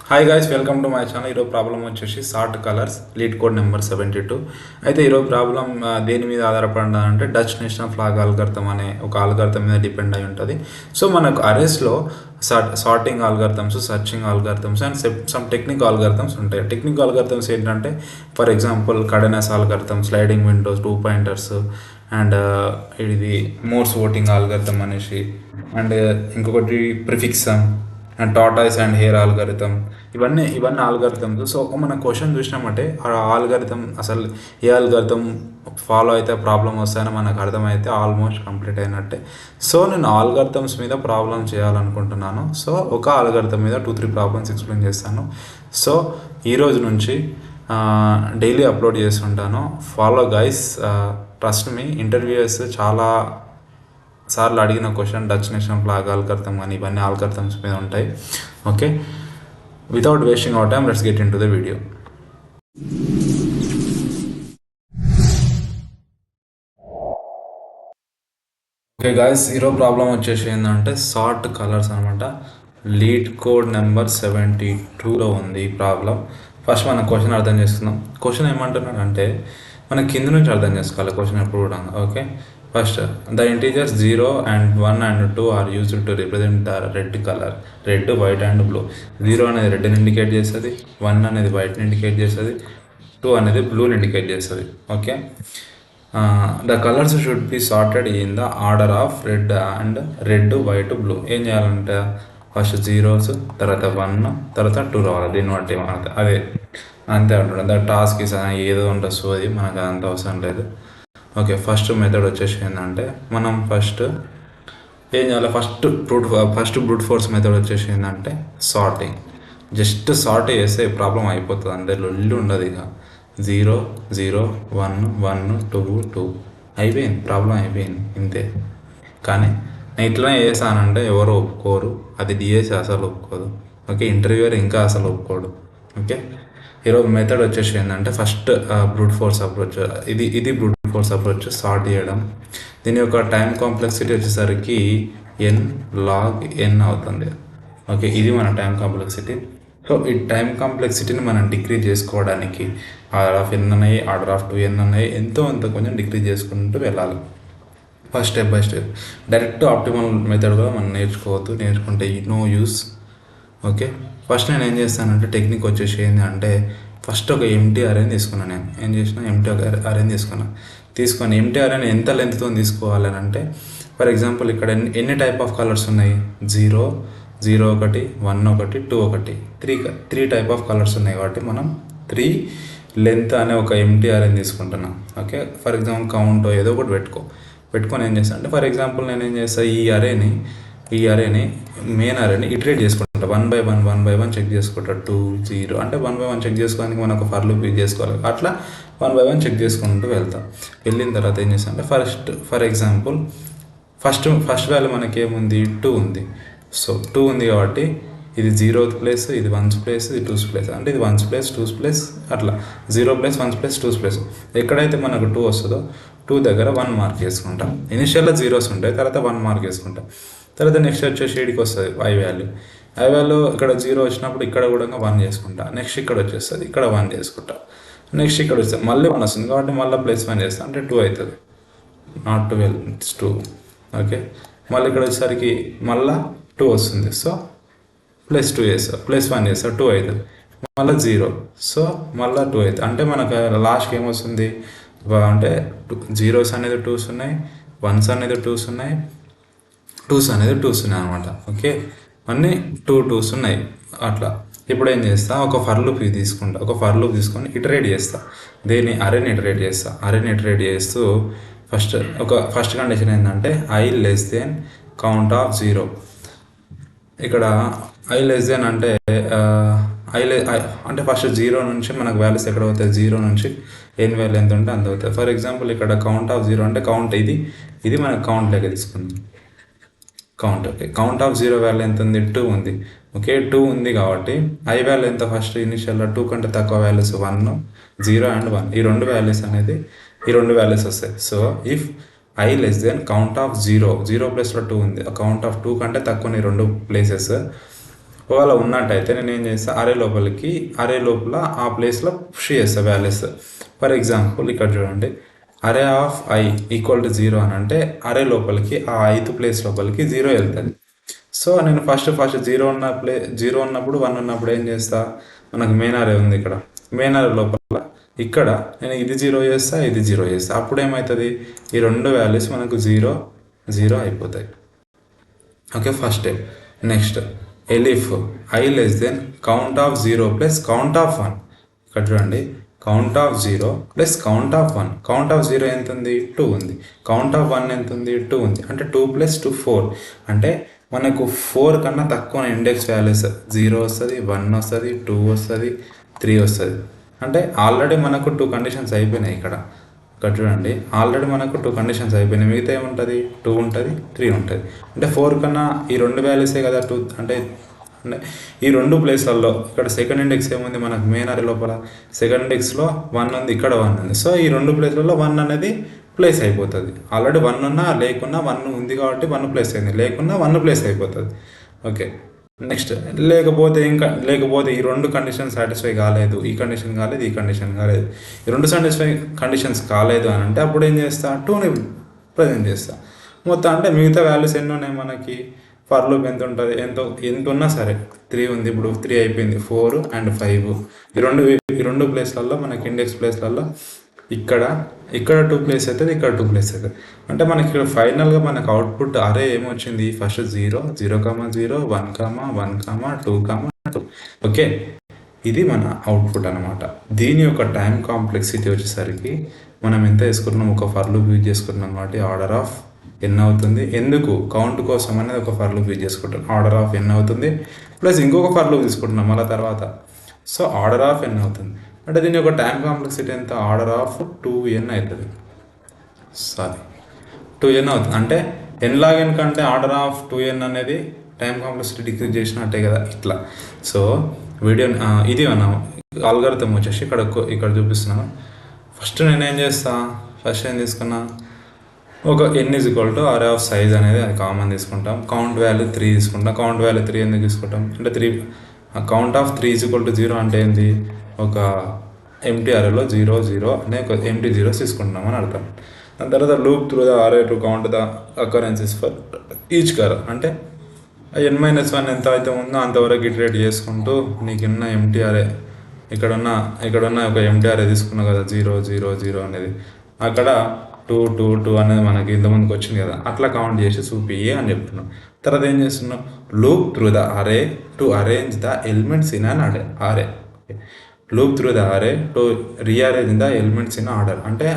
Hi guys, welcome to my channel. ఈరోజు problem వచ్చేసి sort colours lead code number 72. అయితే ఈరోజు ప్రాబ్లం దేని మీద ఆధారపడిన అంటే డచ్ నేషనల్ ఫ్లాగ్ ఆల్గర్థం అనే ఒక ఆల్గర్థం మీద డిపెండ్ అయి ఉంటుంది. సో మనకు అరేస్లో sorting algorithms, searching algorithms and some technique algorithms ఉంటాయి. టెక్నిక్ ఆల్గర్థమ్స్ ఏంటంటే for example Kadane's algorithm, sliding windows, 2 pointers and ఇది మోర్స్ ఓటింగ్ ఆల్గర్థం అనేసి అండ్ ఇంకొకటి prefix sum and tortoise and hare algorithm. ఇవన్నీ ఆల్గరిథమ్స్. సో మన question చూసినామంటే ఆ algorithm అసలు ఏ ఆల్గరిథం ఫాలో అయితే ప్రాబ్లం వస్తాయని మనకు అర్థమైతే ఆల్మోస్ట్ కంప్లీట్ అయినట్టే. సో నేను ఆల్గరిథమ్స్ మీద ప్రాబ్లం చేయాలనుకుంటున్నాను. సో ఒక ఆల్గరిథం మీద 2-3 ప్రాబ్లమ్స్ ఎక్స్ప్లెయిన్ చేస్తాను. సో ఈరోజు నుంచి డైలీ అప్లోడ్ చేస్తుంటాను. Follow guys, trust me. Interviews చాలా సార్లు అడిగిన question Dutch national flag algorithm కానీ ఇవన్నీ ఆల్గరిథమ్స్ మీద ఉంటాయి. Okay, without wasting hour time let's get in to the video. Okay guys, ఈరోజు ప్రాబ్లం వచ్చేసి ఏంటంటే సార్ట్ కలర్స్ అనమాట. లీడ్ కోడ్ నెంబర్ 72లో ఉంది ఈ ప్రాబ్లం. ఫస్ట్ మనం క్వశ్చన్ అర్థం చేసుకుందాం. క్వశ్చన్ ఏమంటున్నాడు అంటే మనం కింద నుంచి అర్థం చేసుకోవాలి క్వశ్చన్ ఎప్పుడు కూడా. Okay, first the integers 0 and 1 and 2 are used to represent the red colour. Red, white and blue. 0 అనేది రెడ్ని ఇండికేట్ చేస్తుంది, 1 అనేది వైట్ని ఇండికేట్ చేస్తుంది, 2 అనేది బ్లూని ఇండికేట్ చేస్తుంది. Okay, the colours should be sorted in the order of red and red, white, blue. ఏం చేయాలంటే first 0s, తర్వాత 1, తర్వాత 2 రావాలి. దీన్ని బట్టి మనకు అదే అంతే అంటాడు. ద టాస్క్ ఏదో ఉంటుంది. సో అది మనకు అంత అవసరం లేదు. ఓకే, ఫస్ట్ మెథడ్ వచ్చేసి ఏంటంటే మనం ఫస్ట్ ఏం చేయాలి, ఫస్ట్ బ్రూట్ ఫోర్స్ మెథడ్ వచ్చేసి ఏంటంటే సార్టింగ్. జస్ట్ సార్ట్ చేస్తే ప్రాబ్లం అయిపోతుంది. అందరిలో ఇల్లు ఉండదు. ఇక 0 0 1 1 2 2 అయిపోయింది, ప్రాబ్లం అయిపోయింది ఇంతే. కానీ నేను ఇట్లనే చేశానంటే ఎవరు ఒప్పుకోరు. అది డిఎస్సి అసలు ఒప్పుకోదు. ఓకే, ఇంటర్వ్యూయర్ ఇంకా అసలు ఒప్పుకోడు. ఓకే, ఈరోజు మెథడ్ వచ్చేసి ఏంటంటే ఫస్ట్ బ్రూట్ ఫోర్స్ అప్రోచ్. ఇది బ్రూట్ ఫోర్స్ అప్రోచ్ సార్ట్ చేయడం. దీని యొక్క టైం కాంప్లెక్సిటీ వచ్చేసరికి n log n అవుతుంది. ఓకే, ఇది మన టైం కాంప్లెక్సిటీ. సో ఈ టైం కాంప్లెక్సిటీని మనం డిక్రీజ్ చేసుకోవడానికి ఆర్డర్ ఆఫ్ n ఉన్నాయి, ఆర్డర్ ఆఫ్ 2n ఉన్నాయి, ఎంతో కొంచెం డిక్రీజ్ చేసుకుంటూ వెళ్ళాలి. First step by step. Direct optimal method కూడా మనం నేర్చుకుంటే నో యూస్. ఓకే, ఫస్ట్ నేను ఏం చేస్తానంటే టెక్నిక్ వచ్చేసి ఏంటి అంటే ఫస్ట్ ఒక ఎంటీ అరేని తీసుకున్నాను. నేను ఏం చేసిన ఎంటీ అరేని తీసుకొని ఎంటీ అరేని ఎంత లెంత్తో తీసుకోవాలి అని అంటే ఫర్ ఎగ్జాంపుల్ ఇక్కడ ఎన్ని టైప్ ఆఫ్ కలర్స్ ఉన్నాయి, 0 0 1 1 2 3 టైప్ ఆఫ్ కలర్స్ ఉన్నాయి. కాబట్టి మనం 3 లెంత్ అనే ఒక ఎంటీ అరేని తీసుకుంటున్నాం. ఓకే, ఫర్ ఎగ్జాంపుల్ కౌంట్ ఏదో ఒకటి పెట్టుకొని ఏం చేస్తాను అంటే ఫర్ ఎగ్జాంపుల్ నేను ఏం చేస్తాను, ఈ అరేని మెయిన్ అరేని ఇటరేట్ చేసుకుంటా. 1 by 1 చెక్ చేసుకుంటా. 2 0 అంటే 1 by 1 చెక్ చేసుకోవడానికి మనకు ఫర్ లూప్ యూజ్ చేసుకోవాలి. అట్లా 1 by 1 చెక్ చేసుకుంటూ వెళ్ళిన తర్వాత ఏం చేస్తాను అంటే ఫర్ ఎగ్జాంపుల్ ఫస్ట్ వాల్యూ మనకి ఏముంది, 2 ఉంది. సో 2 ఉంది కాబట్టి ఇది 0th ప్లేస్, ఇది 1th ప్లేస్, ఇది 2th ప్లేస్. అంటే ఇది 1th ప్లేస్, 2th ప్లేస్, అట్లా 0 place, 1th place, 2th place. ఎక్కడైతే మనకు 2 వస్తుందో 2 దగ్గర 1 మార్క్ చేసుకుంటాం. ఇనిషియల్గా 0s ఉంటాయి, తర్వాత 1 మార్క్ చేసుకుంటాం. తర్వాత నెక్స్ట్ వచ్చేసి ఇక్కడికి వస్తుంది ఐ వాల్యూ. ఇక్కడ 0 వచ్చినప్పుడు ఇక్కడ కూడా 1 చేసుకుంటా. నెక్స్ట్ ఇక్కడ వచ్చేస్తుంది, ఇక్కడ 1 చేసుకుంటా. నెక్స్ట్ ఇక్కడ వస్తుంది, మళ్ళీ 1 వస్తుంది కాబట్టి మళ్ళీ +1 చేస్తాను, అంటే 2 అవుతుంది. Not 12, it's 2. ఓకే, మళ్ళీ ఇక్కడ వచ్చేసరికి మళ్ళీ 2 వస్తుంది. సో +2 చేస్తా, +1 చేస్తా, 2 అవుతుంది. మళ్ళీ 0, సో మళ్ళీ 2 అవుతుంది. అంటే మనకు లాస్ట్కి ఏమొస్తుంది అంటే 0s అనేది 2s ఉన్నాయి, 1s అనేది 2s ఉన్నాయి, 2s అనేది 2s ఉన్నాయి అనమాట. ఓకే, అన్నీ 2s ఉన్నాయి. అట్లా ఇప్పుడు ఏం చేస్తా, ఒక ఫర్ లూప్ తీసుకొని ఇటరేట్ చేస్తా. దీన్ని అరేని ఇటరేట్ చేస్తూ ఫస్ట్ కండిషన్ ఏంటంటే i less than count of 0. ఇక్కడ i less than అంటే అంటే ఫస్ట్ 0 నుంచి మనకు వాల్యూస్ ఎక్కడ అవుతాయి, 0 నుంచి n వాల్యూ ఎంత ఉంటే అంత అవుతుంది. ఫర్ ఎగ్జాంపుల్ ఇక్కడ కౌంట్ ఆఫ్ 0 అంటే కౌంట్ ఇది మనకు కౌంట్ లెక్క తీసుకుందాం. ఓకే, కౌంట్ ఆఫ్ 0 వాల్యూ ఎంత ఉంది, 2 ఉంది. ఓకే, 2 ఉంది కాబట్టి i వాల్యూ ఎంత, ఫస్ట్ ఇనిషియల్గా 2 కంటే తక్కువ వాల్యూస్ 1 0 and 1 ఈ రెండు వాల్యూస్ వస్తాయి. So if i less than count of 0 ప్లేస్లో 2 ఉంది, కౌంట్ ఆఫ్ 2 కంటే తక్కువ ఈ రెండు ప్లేసెస్ ఒకవేళ ఉన్నట్టయితే నేను ఏం చేస్తాను, అరే లోపల ఆ ప్లేస్లో పుష్ చేస్తా వాల్యూస్. ఫర్ ఎగ్జాంపుల్ ఇక్కడ చూడండి, అరే ఆఫ్ ఐ ఈక్వల్ టు 0 అని అంటే అరే లోపలికి ఆ ఐత్ ప్లేస్ లోపలికి 0 వెళ్తుంది. సో నేను ఫస్ట్ 0 ఉన్నప్పుడు 1 ఉన్నప్పుడు ఏం చేస్తా, మనకు మెయిన్ అరే ఉంది ఇక్కడ, మెయిన్ అరే లోపల ఇక్కడ నేను ఇది 0 చేస్తా, ఇది 0 చేస్తా. అప్పుడు ఏమవుతుంది, ఈ రెండు వాల్యూస్ మనకు 0 0 అయిపోతాయి. Okay, first step. Next elif i less than count of 0 plus count of 1. ఇక్కడ చూడండి, count of 0 plus count of 1. Count of 0 ఎంత ఉంది, 2 ఉంది. కౌంట్ ఆఫ్ 1 ఎంత ఉంది, 2 ఉంది. అంటే 2 + 2 4. అంటే మనకు 4 కన్నా తక్కువ ఇండెక్స్ వాల్యూస్ 0 వస్తుంది, 1 వస్తుంది, 2 వస్తుంది, 3 వస్తుంది. అంటే ఆల్రెడీ మనకు 2 కండిషన్స్ అయిపోయినాయి ఇక్కడ. ఇక్కడ చూడండి, ఆల్రెడీ మనకు 2 కండిషన్స్ అయిపోయినాయి. మిగతా ఏముంటుంది, 2 ఉంటుంది, 3 ఉంటుంది. అంటే 4 కన్నా ఈ రెండు వాల్యూసే కదా 2. అంటే ఈ రెండు ప్లేస్లలో ఇక్కడ సెకండ్ ఇండెక్స్ ఏముంది మనకు మెయిన్ అరే లోపల, సెకండ్ ఇండెక్స్లో 1 ఉంది, ఇక్కడ 1 ఉంది. సో ఈ రెండు ప్లేస్లలో 1 అనేది ప్లేస్ అయిపోతుంది. ఆల్రెడీ 1 ఉన్నా లేకున్నా 1 ఉంది కాబట్టి 1 ప్లేస్ అయింది, లేకున్నా 1 ప్లేస్ అయిపోతుంది. ఓకే, నెక్స్ట్ లేకపోతే ఈ రెండు కండిషన్ సాటిస్ఫై కాలేదు, ఈ కండిషన్ కాలేదు, ఈ కండిషన్ కాలేదు, ఈ రెండు సాటిస్ఫై కండిషన్స్ కాలేదు అని అంటే అప్పుడు ఏం చేస్తా, 2ని ప్రజెంట్ చేస్తా. మొత్తం అంటే మిగతా వాల్యూస్ ఎన్ని ఉన్నాయి మనకి, ఫర్ లూప్ ఎంత ఉంటుంది, ఎంత ఉన్నా సరే 3 ఉంది, ఇప్పుడు 3 అయిపోయింది, 4 అండ్ 5. ఈ రెండు ప్లేస్లలో మనకి ఇండెక్స్ ప్లేస్లలో ఇక్కడ 2 ప్లేస్ అవుతుంది, ఇక్కడ 2 ప్లేస్ అవుతుంది. అంటే మనకి ఇక్కడ ఫైనల్గా మనకు అవుట్పుట్ అరే ఏమొచ్చింది, ఫస్ట్ 0 0 0 1 1 2 2. ఓకే, ఇది మన అవుట్పుట్ అనమాట. దీని యొక్క టైం కాంప్లెక్సిటీ వచ్చేసరికి మనం ఎంత వేసుకుంటున్నాం, ఒక ఫర్ లూప్ యూజ్ చేసుకుంటున్నాం కాబట్టి ఆర్డర్ ఆఫ్ n అవుతుంది. ఎందుకు, కౌంట్ కోసం అనేది ఒక ఫర్ లూప్ యూజ్ చేసుకుంటాం, ఆర్డర్ ఆఫ్ n అవుతుంది. ప్లస్ ఇంకొక ఫర్ లూప్ తీసుకుంటున్నాం మళ్ళీ తర్వాత, సో ఆర్డర్ ఆఫ్ n అవుతుంది. అంటే దీని యొక్క టైం కాంప్లెక్సిటీ ఎంత, ఆర్డర్ ఆఫ్ 2n అవుతుంది. సారీ 2n అవుతుంది. అంటే n log n కంటే ఆర్డర్ ఆఫ్ 2n అనేది టైం కాంప్లెక్సిటీ డిక్రీజ్ చేసినట్టే కదా ఇట్లా. సో వీడియో ఇది అన్నా ఆల్గరిథం వచ్చేసి ఇక్కడ చూపిస్తున్నాను. ఫస్ట్ నేనేం చేస్తా, ఫస్ట్ ఏం తీసుకున్నా, ఒక n = అరే ఆఫ్ సైజ్ అనేది అది కామన్ తీసుకుంటాం. కౌంట్ వాల్యూ 3 తీసుకుంటాం. కౌంట్ వాల్యూ 3 ఎందుకు తీసుకుంటాం అంటే కౌంట్ ఆఫ్ 3 = 0 అంటే ఏంది, ఒక ఎంటీ అరేలో 0 0 అనే ఒక ఎంటీ జీరోస్ తీసుకుంటున్నాం అని అర్థం. దాని తర్వాత లూప్ త్రూ ద అరే to count the occurrences for each colour. అంటే n-1 ఎంత అయితే ఉందో అంతవరకు ఇటరేట్ చేసుకుంటూ నీకున్న ఎంటీ అరే ఇక్కడున్న ఒక ఎంటీ అరే తీసుకున్నావు కదా 0 0 0 అనేది, అక్కడ 2 2 2 అనేది మనకి ఇంతమందికి వచ్చింది కదా, అట్లా కౌంట్ చేసి చూపియ్యి అని చెప్తున్నాం. తర్వాత ఏం చేస్తున్నాం, లూప్ త్రూ ద అరే to arrange the elements in an అరే. లూప్ త్రూ ద అరే to rearrange the elements in order. అంటే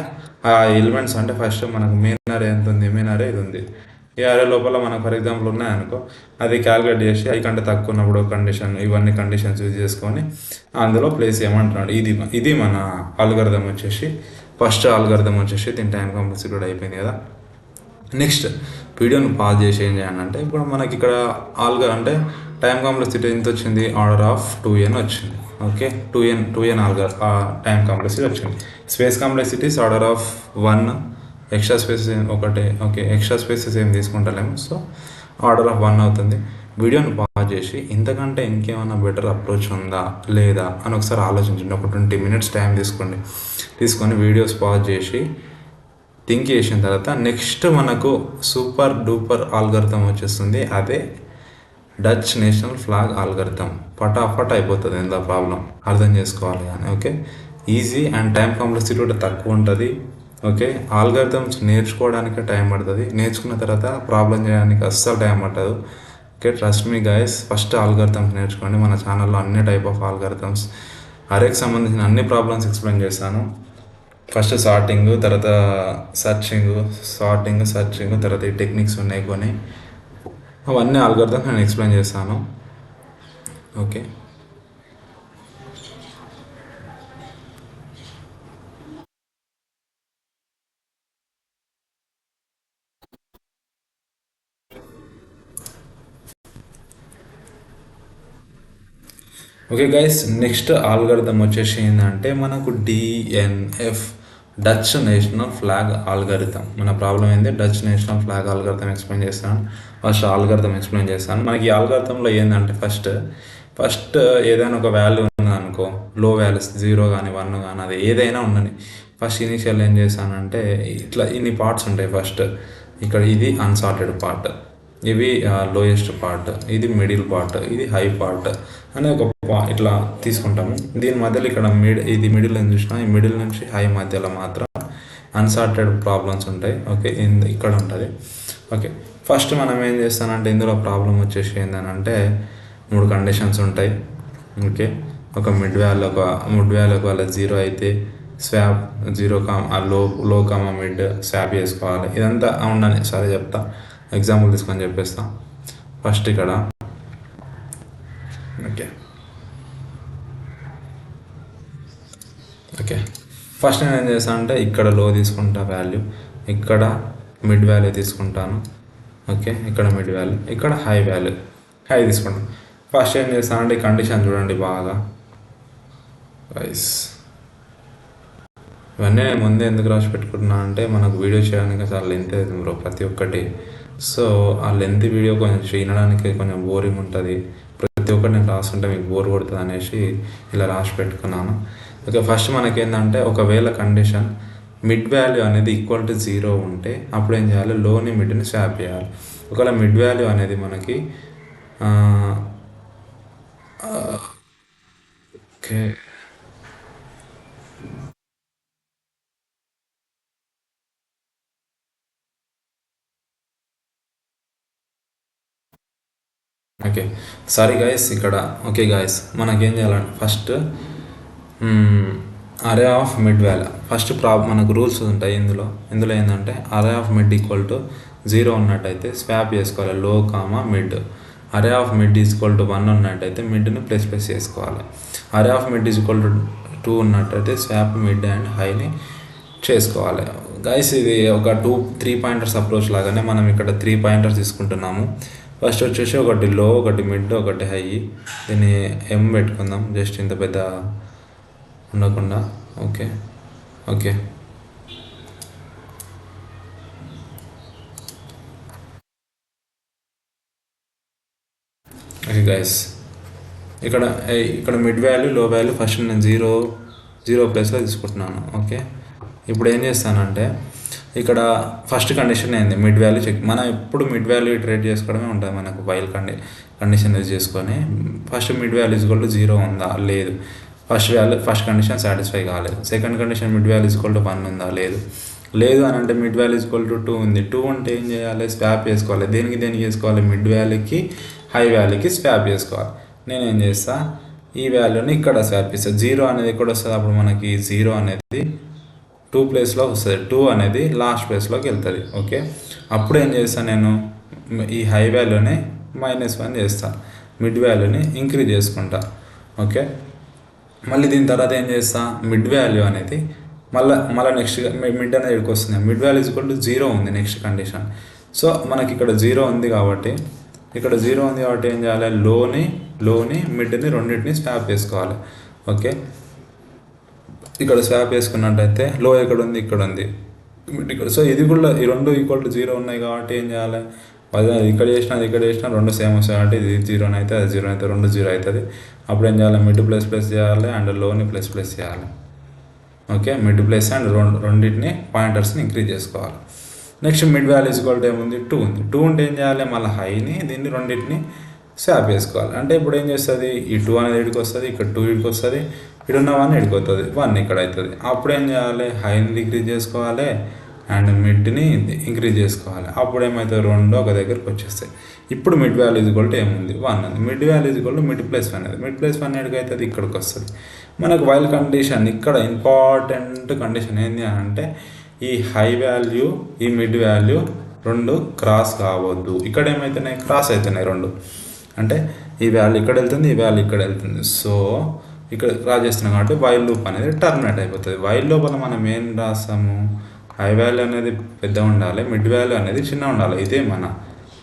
ఆ ఎలిమెంట్స్ అంటే ఫస్ట్ మనకు మెయిన్ అరే ఎంత ఉంది, మెయిన్ అరే ఇది ఉంది. ఈ అరే లోపల మనకు ఫర్ ఎగ్జాంపుల్ ఉన్నాయనుకో, అది క్యాలిక్యులేట్ చేసి అవి కంటే తక్కువ ఉన్నప్పుడు కండిషన్, ఇవన్నీ కండిషన్స్ యూజ్ చేసుకొని అందులో ప్లేస్ చేయమంటున్నాడు. ఇది మన ఆల్గరిథం వచ్చేసి, ఫస్ట్ ఆల్గరిథం వచ్చేసి దీని టైం కాంప్లెక్సిటీ కూడా అయిపోయింది కదా. నెక్స్ట్ వీడియోని పాజ్ చేసి ఏం చేయాలంటే, ఇప్పుడు మనకి ఇక్కడ అంటే టైం కాంప్లెక్సిటీ ఎంత వచ్చింది, ఆర్డర్ ఆఫ్ 2n వచ్చింది. ఓకే, 2n టైం కాంప్లెక్సిటీ వచ్చింది. Space complexities order of 1, extra spaces ఒకటే. ఓకే, ఎక్స్ట్రా స్పేసెస్ ఏం తీసుకుంటలేము, సో ఆర్డర్ ఆఫ్ 1 అవుతుంది. వీడియోని పాజ్ చేసి ఇంతకంటే ఇంకేమైనా బెటర్ అప్రోచ్ ఉందా లేదా అని ఒకసారి ఆలోచించండి. ఒక 20 minutes టైం తీసుకొని వీడియోస్ పాజ్ చేసి థింక్ చేసిన తర్వాత నెక్స్ట్ మనకు సూపర్ డూపర్ ఆల్గరిథం వచ్చేస్తుంది. అదే డచ్ నేషనల్ ఫ్లాగ్ ఆల్గరిథం. ఫటాఫట్ అయిపోతుంది ఎంత ప్రాబ్లం అర్థం చేసుకోవాలి కానీ. Okay, easy and time complexity కూడా తక్కువ ఉంటుంది. ఓకే, ఆల్గరిథమ్స్ నేర్చుకోవడానికి టైం పడుతుంది, నేర్చుకున్న తర్వాత ప్రాబ్లం చేయడానికి అస్సలు టైం పట్టదు. Okay, trust me guys, first algorithms నేర్చుకోండి. మన ఛానల్లో అన్ని టైప్ ఆఫ్ ఆల్గరిథమ్స్, అరేకి సంబంధించిన అన్ని ప్రాబ్లమ్స్ ఎక్స్ప్లెయిన్ చేస్తాను. ఫస్ట్ సార్టింగ్, తర్వాత సర్చింగ్, తర్వాత ఈ టెక్నిక్స్ ఉన్నాయి కొన్ని, అవన్నీ ఆల్గరిథమ్స్ నేను ఎక్స్ప్లెయిన్ చేస్తాను. Okay, okay guys, next algorithm వచ్చేసి ఏంటంటే మనకు DNF Dutch national flag algorithm. మన ప్రాబ్లం ఏంది? Dutch national flag algorithm explain చేస్తాను. ఫస్ట్ ఆల్గరిథం ఎక్స్ప్లెయిన్ చేస్తాను. మనకి ఈ ఆల్గరిథంలో ఏంటంటే ఫస్ట్ ఏదైనా ఒక వాల్యూ ఉన్నదనుకో, లో వాల్యూస్ 0 కానీ 1 కానీ అది ఏదైనా ఉండని, ఫస్ట్ ఇనిషియల్ ఏం చేశానంటే ఇట్లా ఇన్ని పార్ట్స్ ఉంటాయి. ఫస్ట్ ఇక్కడ ఇది అన్సార్టెడ్ పార్ట్, ఇవి లోయెస్ట్ పార్ట్, ఇది మిడిల్ పార్ట్, ఇది హై పార్ట్ అని ఒక ఇట్లా తీసుకుంటాము. దీని మధ్యలో ఇక్కడ ఇది మిడిల్ అని చూసినా, ఈ మిడిల్ నుంచి హై మధ్యలో మాత్రం అన్సార్టెడ్ ప్రాబ్లమ్స్ ఉంటాయి. ఓకే, ఇక్కడ ఉంటుంది. ఓకే, ఫస్ట్ మనం ఏం చేస్తానంటే ఇందులో ప్రాబ్లం వచ్చేసి ఏంటంటే 3 కండిషన్స్ ఉంటాయి. ఓకే, ఒక మిడ్ వాల్యూ ఒకవేళ 0 అయితే స్వాప్ 0 లో కామా మిడ్ స్వాప్ చేసుకోవాలి. ఇదంతా ఉండని సరే చెప్తా, ఎగ్జాంపుల్ తీసుకొని చెప్పేస్తా. ఫస్ట్ ఇక్కడ ఓకే ఫస్ట్ నేను ఏం చేస్తాను అంటే ఇక్కడ లో తీసుకుంటా వాల్యూ, ఇక్కడ మిడ్ వాల్యూ తీసుకుంటాను. ఓకే, ఇక్కడ మిడ్ వాల్యూ, ఇక్కడ హై తీసుకుంటాను. ఫస్ట్ ఏం చేస్తానంటే ఈ కండిషన్ చూడండి బాగా గైస్. ఇవన్నీ నేను ముందే ఎందుకు రాసి పెట్టుకుంటున్నా అంటే మనకు వీడియో చేయడానికి అసలు లెంత్ అవుతుంది బ్రో ప్రతి ఒక్కటి. సో ఆ లెంత్ వీడియో కొంచెం వినడానికి కొంచెం బోరింగ్ ఉంటుంది. ప్రతి ఒక్కటి నేను రాస్తుంటే మీకు బోర్ కొడుతుంది అనేసి ఇలా రాసి పెట్టుకున్నాను. ఓకే, ఫస్ట్ మనకేంటంటే ఒకవేళ కండిషన్ మిడ్ వాల్యూ అనేది ఈక్వల్ టు 0 ఉంటే అప్పుడు ఏం చేయాలి? లోని మిడ్ని స్వాప్ చేయాలి. ఒకవేళ మిడ్ వాల్యూ అనేది మనకి ఓకే ఓకే సారీ గాయస్ ఇక్కడ. ఓకే గాయస్, మనకేం చేయాలంటే ఫస్ట్ అరే ఆఫ్ మిడ్ వాల్యూ ఫస్ట్ మనకు రూల్స్ ఉంటాయి. ఇందులో ఏంటంటే అరే ఆఫ్ మిడ్ ఈక్వల్ టు 0 ఉన్నట్టయితే స్వాప్ చేసుకోవాలి లో కామా మిడ్. అరే ఆఫ్ మిడ్ ఈక్వల్ టు 1 ఉన్నట్టయితే మిడ్ని ప్లస్ చేసుకోవాలి. అరే ఆఫ్ మిడ్ ఈక్వల్ టు 2 ఉన్నట్టయితే స్వాప్ మిడ్ అండ్ హైని చేసుకోవాలి. గైస్ ఇది ఒక 3 పాయింటర్స్ అప్రోచ్ లాగానే మనం ఇక్కడ 3 పాయింటర్స్ తీసుకుంటున్నాము. ఫస్ట్ వచ్చేసి ఒకటి లో, ఒకటి మిడ్, ఒకటి హై. దీన్ని ఎం పెట్టుకుందాం జస్ట్ ఇంత పెద్ద ఉండకుండా. ఓకే ఓకే ఓకే గైస్, ఇక్కడ mid value, low value first నేను జీరో ప్లేస్లో తీసుకుంటున్నాను. ఓకే, ఇప్పుడు ఏం చేస్తానంటే ఇక్కడ ఫస్ట్ కండిషన్ ఏంది? Mid value check. మనం ఎప్పుడు మిడ్ వాల్యూ ట్రేడ్ చేసుకోవడమే ఉంటుంది మనకు. వైల్ కండిషన్ యూజ్ చేసుకొని first mid value equal to 0 ఉందా? లేదు. ఫస్ట్ కండిషన్ సాటిస్ఫై కాలేదు. Second condition mid value equal to 1 ఉందా? లేదు అని అంటే మిడ్ వాల్యూ ఈక్వల్ టు 2 ఉంది. 2 అంటే ఏం చేయాలి? స్వాప్ చేసుకోవాలి. దేనికి చేసుకోవాలి? మిడ్ వాల్యూకి హై వాల్యూకి స్వాప్ చేసుకోవాలి. నేనేం చేస్తా, ఈ వాల్యూని ఇక్కడ స్వాప్ చేస్తాను. 0 అనేది ఎక్కడ వస్తుంది? అప్పుడు మనకి 0 అనేది 2 ప్లేస్లో వస్తుంది. 2 అనేది లాస్ట్ ప్లేస్లోకి వెళ్తుంది. ఓకే, అప్పుడు ఏం చేస్తాను నేను? ఈ హై వాల్యూని -1 చేస్తాను, మిడ్ వాల్యూని ఇంక్రీజ్ చేసుకుంటా. ఓకే, మళ్ళీ దీని తర్వాత ఏం చేస్తా? మిడ్ వాల్యూ అనేది మళ్ళీ నెక్స్ట్ మిడ్ అనేది ఇక్కడికి వస్తుంది. మిడ్ వాల్యూ ఈక్వల్ టు 0 ఉంది నెక్స్ట్ కండిషన్. సో మనకి ఇక్కడ 0 ఉంది కాబట్టి ఏం చేయాలి? లోని మిడ్ని రెండింటిని స్వాప్ చేసుకోవాలి. ఓకే, ఇక్కడ స్వాప్ చేసుకున్నట్టయితే లో ఎక్కడ ఉంది? ఇక్కడ ఉంది. ఇక్కడ. సో ఇది కూడా ఈ రెండు ఈక్వల్ టు 0 ఉన్నాయి కాబట్టి ఏం చేయాలి? ఇక్కడ చేసినా రెండు సేమ్ వస్తాయి కాబట్టి ఇది 0 అయితే అది 0 అయితే రెండు 0 అవుతుంది. అప్పుడు ఏం చేయాలి? మిడ్ ప్లస్ చేయాలి అండ్ లోని ప్లస్ చేయాలి. ఓకే, మిడ్ ప్లస్ అండ్ రెండింటిని పాయింటర్స్ని ఇంక్రీజ్ చేసుకోవాలి. Next mid value equal to ఏముంది? 2 ఉంది. 2 ఉంటే ఏం చేయాలి? మళ్ళీ హైని దీన్ని రెండింటిని స్వాప్ చేసుకోవాలి. అంటే ఇప్పుడు ఏం చేస్తుంది? ఈ 2 అనేది ఇడికి వస్తుంది, ఇక్కడ 2 ఇడికి వస్తుంది, ఇక్కడ ఉన్న 1 ఇడికి వస్తుంది, 1 ఇక్కడ అవుతుంది. అప్పుడు ఏం చేయాలి? హైని డిక్రీజ్ చేసుకోవాలి అండ్ మిడ్ని ఇంక్రీజ్ చేసుకోవాలి. అప్పుడు ఏమవుతుంది? రెండు ఒక దగ్గరికి వచ్చేస్తాయి. ఇప్పుడు మిడ్ వాల్యూ ఈక్వల్ టు ఏముంది? 1 ఉంది. Mid value equal to mid plus 1 అది. మిడ్ ప్లస్ 1 ఎడికి అవుతుంది? ఇక్కడికి వస్తుంది. మనకు వైల్ కండిషన్ ఇక్కడ ఇంపార్టెంట్ కండిషన్ ఏంటి అంటే ఈ హై వాల్యూ, ఈ మిడ్ వాల్యూ రెండు క్రాస్ కావద్దు. ఇక్కడ ఏమవుతున్నాయి? క్రాస్ అవుతున్నాయి రెండు. అంటే ఈ వాల్యూ ఇక్కడ వెళ్తుంది, ఈ వాల్యూ ఇక్కడ వెళ్తుంది. సో ఇక్కడ క్రాస్ చేస్తున్నాం కాబట్టి వైల్ లూప్ అనేది టర్మినేట్ అయిపోతుంది. వైల్ లోపల మనం ఏం రాస్తాము? హై వాల్యూ అనేది పెద్ద ఉండాలి, మిడ్ వాల్యూ అనేది చిన్న ఉండాలి. ఇదే మన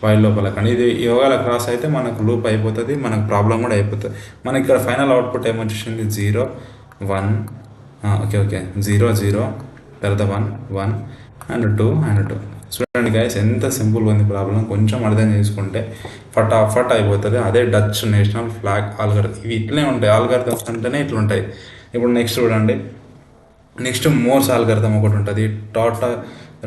వైల్ లోపల. కానీ ఇది యోగాల క్రాస్ అయితే మనకు లూప్ అయిపోతుంది, మనకు ప్రాబ్లం కూడా అయిపోతుంది. మనకి ఇక్కడ ఫైనల్ అవుట్పుట్ ఏమొచ్చేసింది? 0 1 ఓకే 0 0 తర్వాత one and two and two. చూడండి గైస్ ఎంత సింపుల్గా ఉంది ప్రాబ్లం, కొంచెం అర్థం చేసుకుంటే ఫటాఫట్ అయిపోతుంది. అదే డచ్ నేషనల్ ఫ్లాగ్ ఆల్గరిథం. ఇవి ఇట్లనే ఉంటాయి, ఆల్గరిథమ్స్ అంటేనే ఇట్లుంటాయి. ఇప్పుడు నెక్స్ట్ చూడండి, నెక్స్ట్ మోర్స్ ఆల్గరిథం ఒకటి ఉంటుంది,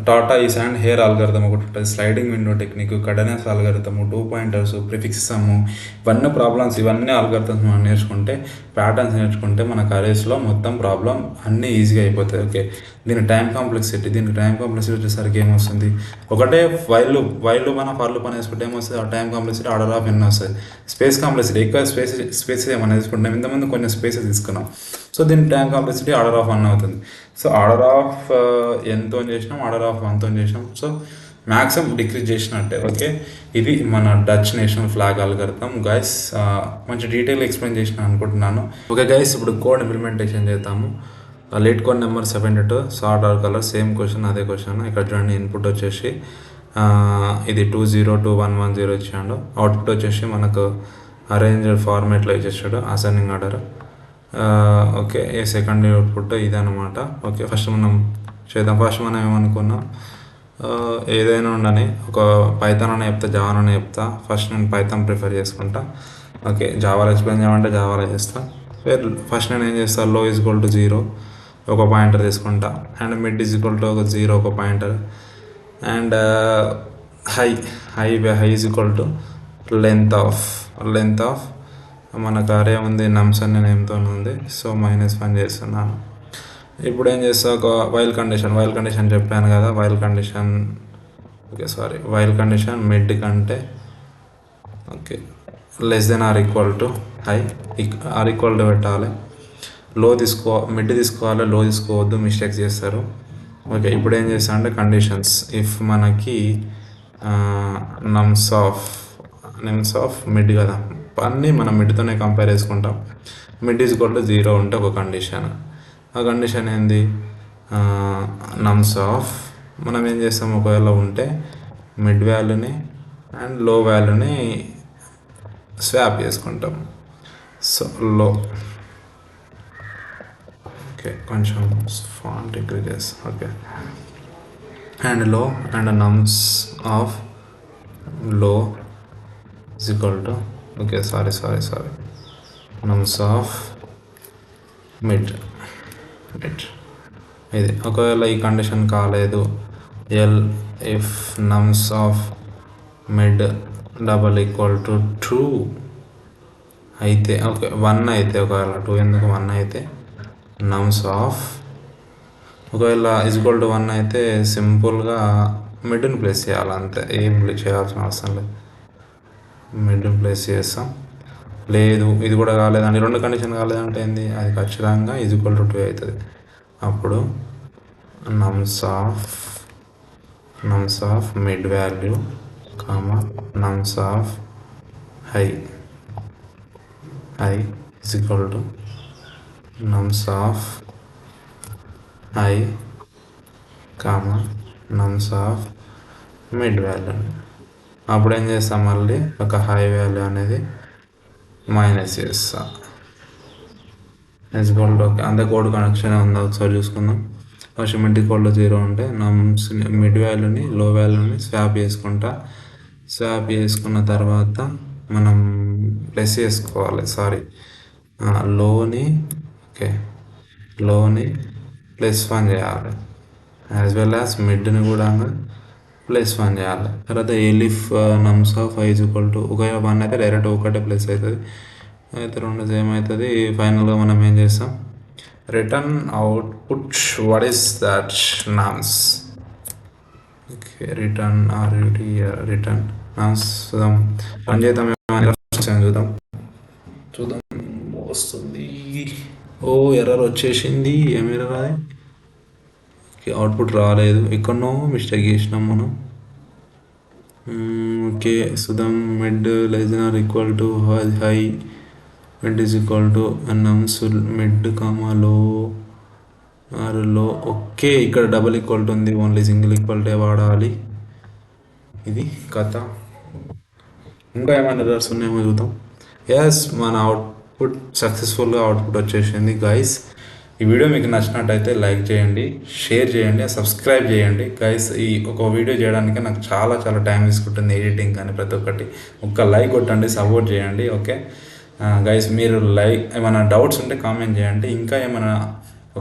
Tata is and hare algorithm ఒకటి ఉంటుంది, స్లైడింగ్ విండో టెక్నిక్, కడెనెస్ ఆల్గరిథము, 2 పాయింటర్స్, ప్రిఫిక్సము, ఇవన్నీ ప్రాబ్లమ్స్. ఇవన్నీ ఆల్గరిథమ్స్ మనం నేర్చుకుంటే, ప్యాటర్న్స్ నేర్చుకుంటే మనకు అరేస్లో మొత్తం ప్రాబ్లం అన్నీ ఈజీగా అయిపోతాయి. ఓకే, దీని టైం కాంప్లెక్సిటీ వచ్చేసరికి ఏమొస్తుంది, ఒకటే వైల్ మనం ఫర్ లూప్ అని వేసుకుంటే ఏమొస్తుంది, ఆ టైం కాంప్లెక్సిటీ ఆర్డర్ ఆఫ్ ఎన్ వస్తుంది. స్పేస్ కాంప్లెక్సిటీ ఎక్కువ స్పేసెస్ ఏమైనా తీసుకుంటాం, ఇంతకుముందు కొన్ని స్పేసెస్ తీసుకున్నాం. సో దీని టైం కాంప్లెక్సిటీ ఆర్డర్ ఆఫ్ 1 అవుతుంది. సో ఆర్డర్ ఆఫ్ ఎంతో చేసినాం, ఆర్డర్ ఆఫ్ 1తో చేసినాం. సో మ్యాక్సిమం డిక్రీజ్ చేసినట్టే. ఓకే, ఇది మన Dutch national flag algorithm guys. మంచి డీటెయిల్ ఎక్స్ప్లెయిన్ చేసిన అనుకుంటున్నాను. ఓకే గైస్, ఇప్పుడు కోడ్ ఇంప్లిమెంటేషన్ చేద్దాము. LeetCode number 72, sort or colour, same question, అదే క్వశ్చన్. ఇక్కడ చూడండి, ఇన్పుట్ వచ్చేసి ఇది 202110 ఇచ్చాడు. అవుట్పుట్ వచ్చేసి మనకు అరేంజ్డ్ ఫార్మేట్లో ఇచ్చేసాడు, అసెండింగ్ ఆర్డర్. ఓకే, ఏ సెకండ్ అవుట్పుట్ ఇదనమాట. ఓకే, ఫస్ట్ మనం చేద్దాం. ఫస్ట్ మనం ఏమనుకున్నాం, ఏదైనా ఉండని, ఒక పైథాన్ అని చెప్తా, జావా అని చెప్తా. ఫస్ట్ నేను పైథాన్ ప్రిఫర్ చేసుకుంటా. ఓకే, జావాలో ఎక్స్ప్లెయిన్ చేయమంటే జావాలో చేస్తా. ఫస్ట్ నేను ఏం చేస్తాను, లో ఈజ్ ఈక్వల్ టు 0 ఒక పాయింటర్ తీసుకుంటా, and mid is equal to 0 ఒక pointer, and high is equal to length of మనకు అరే ఉంది, నమ్స్ అనే నేమ్తో ఉంది. సో -1 చేస్తున్నాను. ఇప్పుడు ఏం చేస్తా, ఒక వైల్ కండిషన్ చెప్పాను కదా, వైల్ కండిషన్ మిడ్ కంటే okay less than or equal to high, or equal to పెట్టాలి. మిడ్ తీసుకోవాలి, లో తీసుకోవద్దు, మిస్టేక్స్ చేస్తారు. ఓకే, ఇప్పుడు ఏం చేస్తా అంటే కండిషన్స్, ఇఫ్ మనకి నమ్స్ ఆఫ్ మిడ్ కదా, అన్నీ మనం మిడ్తోనే కంపేర్ చేసుకుంటాం. మిడ్ ఈజ్ ఈక్వల్ టు 0 ఉంటే ఒక కండిషన్. ఆ కండిషన్ ఏంది, నమ్స్ ఆఫ్, మనం ఏం చేస్తాం, ఒకవేళ ఉంటే మిడ్ వాల్యూని అండ్ లో వాల్యూని స్వాప్ చేసుకుంటాం. సో లో, ఓకే కొంచెం ఫాంట్ ఇంక్రీజ్ చేస్తాం. ఓకే, అండ్ లో అండ్ నమ్స్ ఆఫ్ లో is equal to okay sorry నమ్స్ of mid. ఇది ఒకవేళ ఈ కండిషన్ కాలేదు, if నమ్స్ of mid double equal to 2 అయితే, ఓకే 1 అయితే, ఒకవేళ 2 ఎందుకు 1 అయితే నమ్స్ ఆఫ్, ఒకవేళ ఈక్వల్ టు 1 అయితే సింపుల్గా మిడ్ని ప్లేస్ చేయాలి, అంతే, ఏం చేయాల్సిన అవసరం లేదు. మిడ్ని ప్లేస్ చేస్తాం. లేదు ఇది కూడా కాలేదండి, 2 కండిషన్ కాలేదంటే ఏంది, అది ఖచ్చితంగా ఈక్వల్ టు 2 అవుతుంది. అప్పుడు నమ్స్ of mid value నమ్స్ of high is equal to నమ్స్ of high నమ్స్ of mid value. అప్పుడు ఏం చేస్తాం, మళ్ళీ ఒక హై వాల్యూ అనేది మైనస్ చేస్తా. ఈక్వల్ టు ఓకే, అంతే కోడ్ కనెక్షన్ ఉందా ఒకసారి చూసుకుందాం. ఫస్ట్ మిడ్ ఈక్వల్ టు 0 ఉంటే మిడ్ వాల్యూని లో వాల్యూని స్వాప్ చేసుకున్న తర్వాత మనం ప్లస్ చేసుకోవాలి, లోని +1 చేయాలి, యాజ్ వెల్ యాజ్ మిడ్ని కూడా +1 చేయాలి. తర్వాత elif nums of high is equal to, ఒకవేళ 1 అయితే డైరెక్ట్ ఒకటే ప్లస్ అవుతుంది, అయితే 2 సేమ్ అవుతుంది. ఫైనల్గా మనం ఏం చేస్తాం, return output what is that నమ్స్. Okay, return నమ్స్ run చేద్దాం, చూద్దాం వస్తుంది. ఓ ఎర్రర్ వచ్చేసింది, ఏం ఎర్రర్ అది, అవుట్పుట్ రాలేదు, ఎక్కడనో మిస్టేక్ చేసినాం మనం. ఓకే, చూద్దాం, mid less than or equal to high, mid is equal to nums mid low. Okay, ఇక్కడ డబుల్ ఈక్వల్ టు ఉంది, ఓన్లీ సింగిల్ ఈక్వల్ టు వాడాలి. ఇది కథ. ఇంకా ఏమైనా ఎర్రర్స్ ఉన్నాయేమో చూద్దాం. ఎస్, మన అవుట్పుట్ సక్సెస్ఫుల్గా అవుట్పుట్ వచ్చేసింది గైస్. ఈ వీడియో మీకు నచ్చినట్టయితే లైక్ చేయండి, షేర్ చేయండి, సబ్స్క్రైబ్ చేయండి గైస్. ఈ ఒక వీడియో చేయడానికి నాకు చాలా చాలా టైం తీసుకుంటుంది, ఎడిటింగ్ కానీ ప్రతి ఒక్కటి. ఒక్క లైక్ కొట్టండి, సపోర్ట్ చేయండి. ఓకే గైస్, మీరు లైక్ ఏమైనా డౌట్స్ ఉంటే కామెంట్ చేయండి. ఇంకా ఏమైనా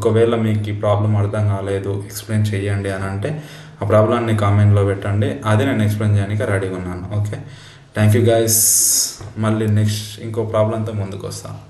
ఒకవేళ మీకు ఈ ప్రాబ్లం అర్థం కాలేదు, ఎక్స్ప్లెయిన్ చేయండి అని అంటే ఆ ప్రాబ్లమ్ని కామెంట్లో పెట్టండి, అది నేను ఎక్స్ప్లెయిన్ చేయడానికి రెడీగా ఉన్నాను. Okay, thank you guys. మళ్ళీ నెక్స్ట్ ఇంకో ప్రాబ్లంతో ముందుకు వస్తాను.